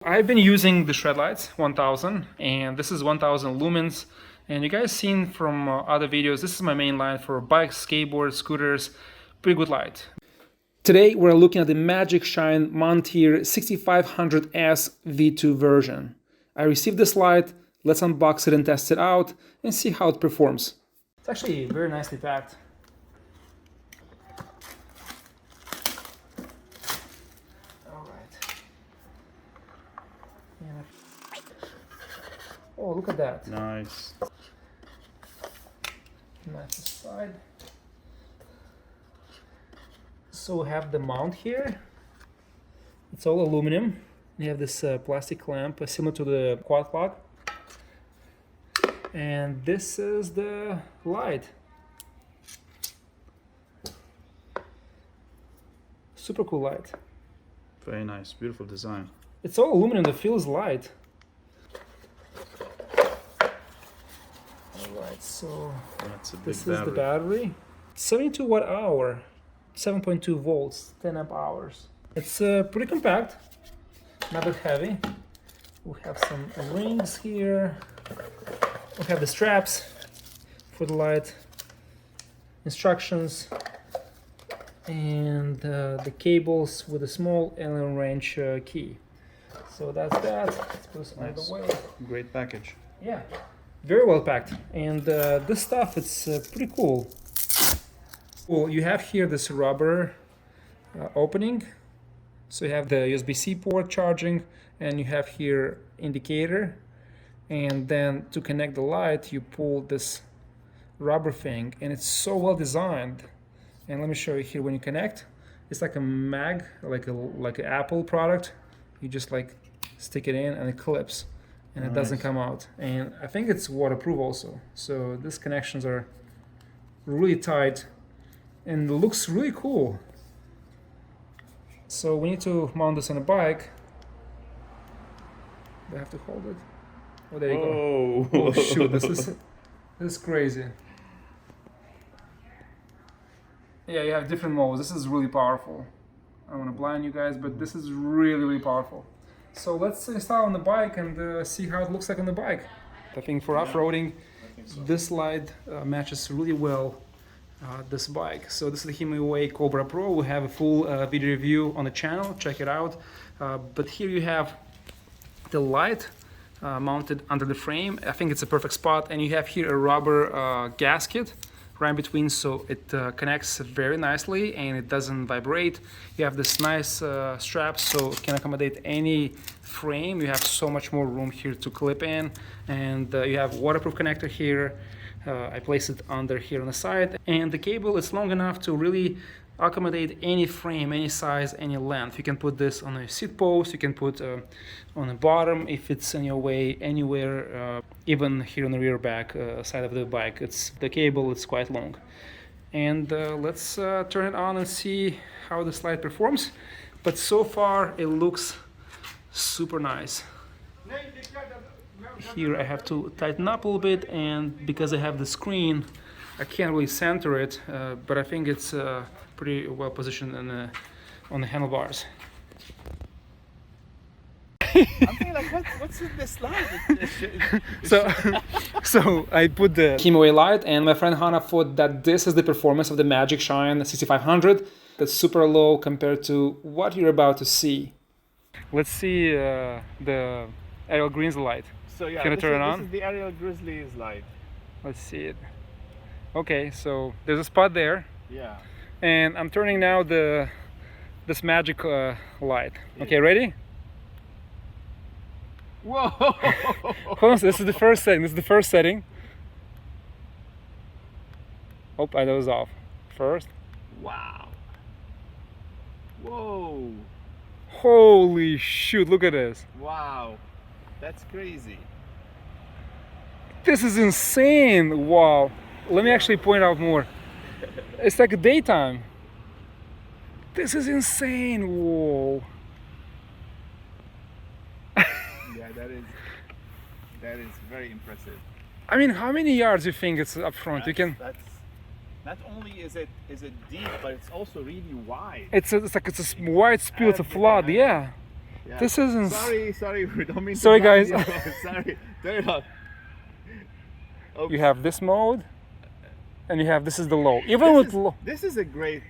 I've been using the Shred Lights 1000, and this is 1000 lumens. And you guys seen from other videos, this is my main light for bikes, skateboards, scooters. Pretty good light. Today we're looking at the Magicshine MONTEER 6500S V2 version. I received this light. Let's unbox it and test it out and see how it performs. It's actually very nicely packed. Oh, look at that. Nice. Nice side. So we have the mount here. It's all aluminum. You have this plastic clamp similar to the quad lock. And this is the light. Super cool light. Very nice, beautiful design. It's all aluminum that feels light. Alright, so this is the battery. 72 watt hour, 7.2 volts, 10 amp hours. It's pretty compact, not that heavy. We have some rings here. We have the straps for the light, instructions, and the cables with a small Allen wrench key. So that's that. Let's put this out of the way. Great package. Yeah, very well packed. And this stuff, it's pretty cool. Well, you have here this rubber opening. So you have the USB-C port charging, and you have here indicator. And then to connect the light, you pull this rubber thing, and it's so well designed. And let me show you here when you connect. It's like a mag, like an Apple product. You just like stick it in and it clips, and it doesn't come out. And I think it's waterproof also. So these connections are really tight and it looks really cool. So we need to mount this on a bike. Do I have to hold it? Oh, there you go. Oh shoot, this is crazy. Yeah, you have different modes. This is really powerful. I don't want to blind you guys, but this is really, really powerful. So let's install on the bike and see how it looks like on the bike. I think for off-roading, this light matches really well this bike. So this is the Himaway Cobra Pro. We have a full video review on the channel. Check it out. But here you have the light mounted under the frame. I think it's a perfect spot. And you have here a rubber gasket right between, so it connects very nicely and it doesn't vibrate. You have this nice strap, so it can accommodate any frame. You have so much more room here to clip in, and you have waterproof connector here. I place it under here on the side, and the cable is long enough to really accommodate any frame, any size, any length. You can put this on a seat post, you can put on the bottom if it's in your way, anywhere, even here on the rear back side of the bike. The cable is quite long. And let's turn it on and see how this light performs. But so far it looks super nice. Here I have to tighten up a little bit, and because I have the screen, I can't really center it, but I think it's pretty well positioned on the handlebars. I'm thinking like, what's in this light? So I put the Himaway light, and my friend Hannah thought that this is the performance of the Magicshine 6500. That's super low compared to what you're about to see. Let's see the Ariel Green's light. So yeah, can I turn it on? This is the Ariel Grizzly's light. Let's see it. Okay, so there's a spot there. Yeah. And I'm turning now this magic light. Okay, ready? Whoa! Hold on, this is the first setting. This is the first setting. Oh, I dozed off. First. Wow. Whoa. Holy shoot, look at this. Wow. That's crazy. This is insane. Wow. Let me actually point out more. It's like a daytime. This is insane. Whoa. Yeah, that is very impressive. I mean, how many yards do you think it's up front? You can. That's not only is it deep, but it's also really wide. It's like it's a wide spill. It's a flood. Yeah. Yeah. This isn't. Sorry, we don't mean to Sorry, blind guys. you. Sorry, turn it on. Oops. You have this mode, and you have this is the low. Even with low. This is a great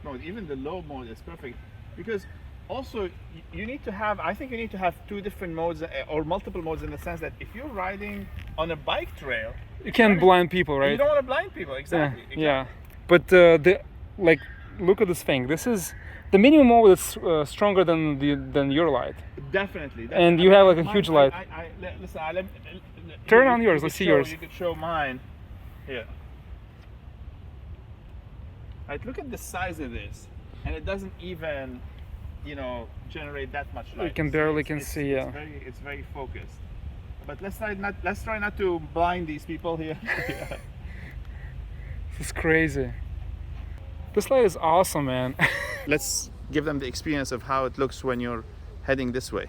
mode. Even the low mode is perfect because also you need to have. I think you need to have two different modes or multiple modes in the sense that if you're riding on a bike trail, You can blind people, right? you don't want to blind people. Exactly. Yeah. But like, look at this thing. This is the minimum mode is stronger than your light. Definitely. And you have like a huge light. Listen, Turn on yours. Let's see yours. You could show mine. Here. Right, look at the size of this, and it doesn't even, generate that much light. You can barely see. Yeah. It's very focused. But let's try not to blind these people here. Yeah. This is crazy. This light is awesome, man. Let's give them the experience of how it looks when you're heading this way.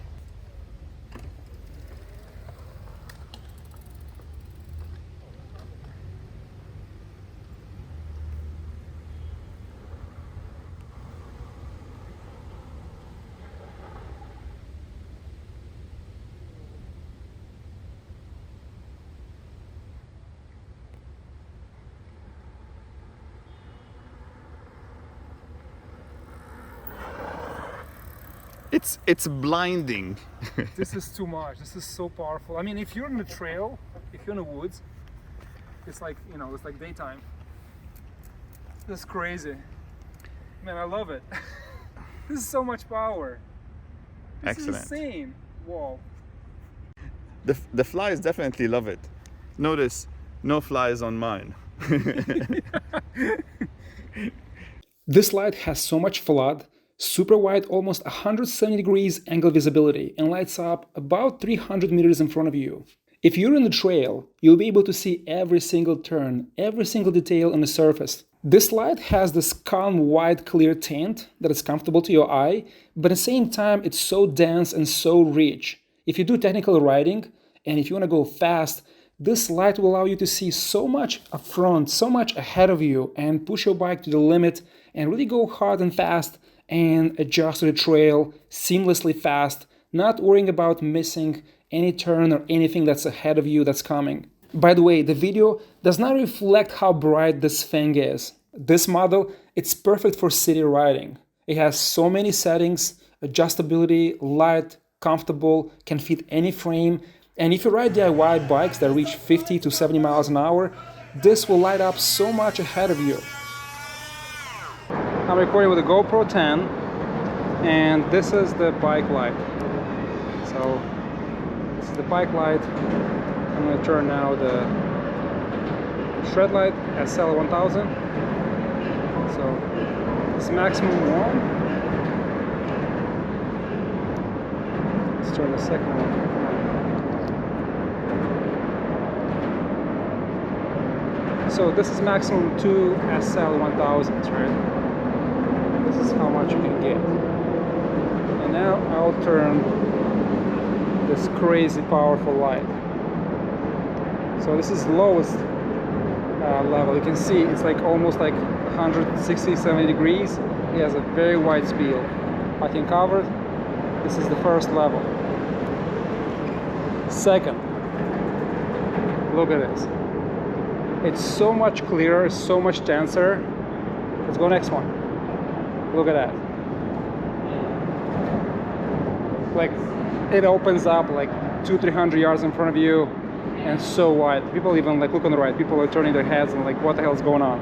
It's blinding. This is too much. This is so powerful. I mean, if you're in the trail, if you're in the woods, it's like, it's like daytime. This is crazy. Man, I love it. This is so much power. This Excellent. is insane. Whoa. The flies definitely love it. Notice, no flies on mine. This light has so much flood, super wide, almost 170 degrees angle visibility, and lights up about 300 meters in front of you. If you're in the trail, you'll be able to see every single turn, every single detail on the surface. This light has this calm, white, clear tint that is comfortable to your eye, but at the same time, it's so dense and so rich. If you do technical riding, and if you want to go fast, this light will allow you to see so much up front, so much ahead of you, and push your bike to the limit and really go hard and fast and adjust to the trail seamlessly fast, not worrying about missing any turn or anything that's ahead of you that's coming. By the way, the video does not reflect how bright this thing is. This model, it's perfect for city riding. It has so many settings, adjustability, light, comfortable, can fit any frame, and if you ride DIY bikes that reach 50 to 70 miles an hour, this will light up so much ahead of you. I'm recording with a GoPro 10, and this is the bike light. So this is the bike light. I'm going to turn now the shred light SL1000. So it's maximum 1. Let's turn the second one. So this is maximum 2 SL1000s, right? This is how much you can get. And now I'll turn this crazy powerful light. So this is lowest level. You can see it's like almost like 160-70 degrees. It has a very wide speed. I can cover it. This is the first level. Second, look at this. It's so much clearer, so much denser. Let's go next one. Look at that. Like, it opens up like 200-300 yards in front of you, and so wide. People even like look on the right. People are turning their heads and like, what the hell is going on?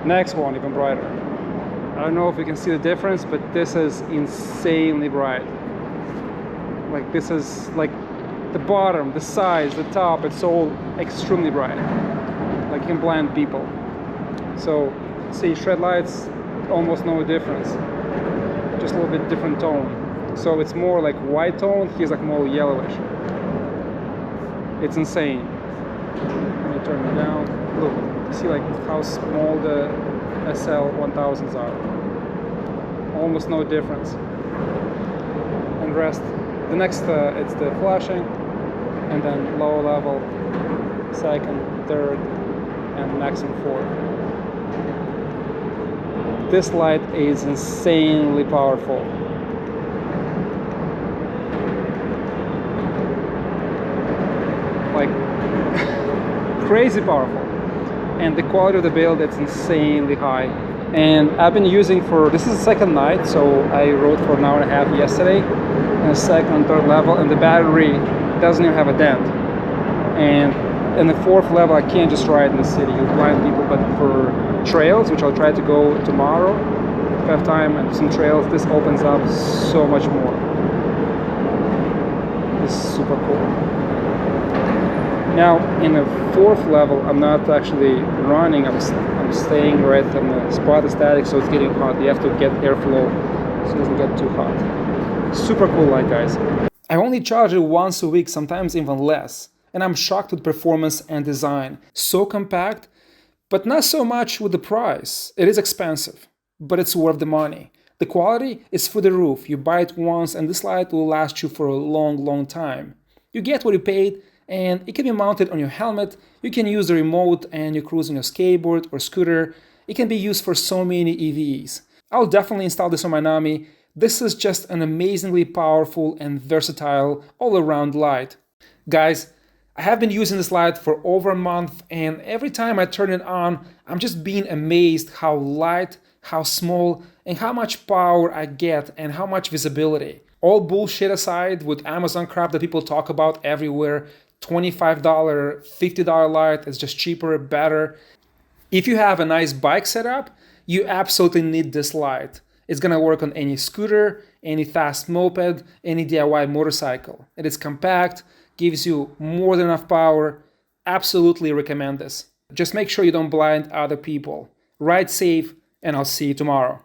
Next one, even brighter. I don't know if you can see the difference, but this is insanely bright. Like, this is like the bottom, the sides, the top, it's all extremely bright. Like, you can blind people. So, see, shred lights, almost no difference. Just a little bit different tone. So it's more like white tone, here's like more yellowish. It's insane. Let me turn it down. Look, see like how small the SL1000s are. Almost no difference. And rest, the next, it's the flashing, and then low level, second, third, and maximum 4. This light is insanely powerful. like crazy powerful. And the quality of the build, it's insanely high. And I've been using this is the second night, so I rode for an hour and a half yesterday, and a second and third level, and the battery doesn't even have a dent. And in the fourth level, I can't just ride in the city, you'll blind people, but for trails, which I'll try to go tomorrow, if I have time, and some trails, this opens up so much more. This is super cool. Now, in the fourth level, I'm not actually running, I'm staying right on the spot of static, so it's getting hot. You have to get airflow so it doesn't get too hot. Super cool light, guys. I only charge it once a week, sometimes even less, and I'm shocked with performance and design. So compact, but not so much with the price. It is expensive, but it's worth the money. The quality is through the roof. You buy it once and this light will last you for a long time. You get what you paid, and it can be mounted on your helmet. You can use the remote and you cruise on your skateboard or scooter. It can be used for so many EVs. I'll definitely install this on my Nami. This is just an amazingly powerful and versatile all-around light. Guys, I have been using this light for over a month, and every time I turn it on, I'm just being amazed how light, how small, and how much power I get and how much visibility. All bullshit aside with Amazon crap that people talk about everywhere, $25, $50 light is just cheaper, better. If you have a nice bike setup, you absolutely need this light. It's gonna work on any scooter, any fast moped, any DIY motorcycle. It is compact, gives you more than enough power. Absolutely recommend this. Just make sure you don't blind other people. Ride safe, and I'll see you tomorrow.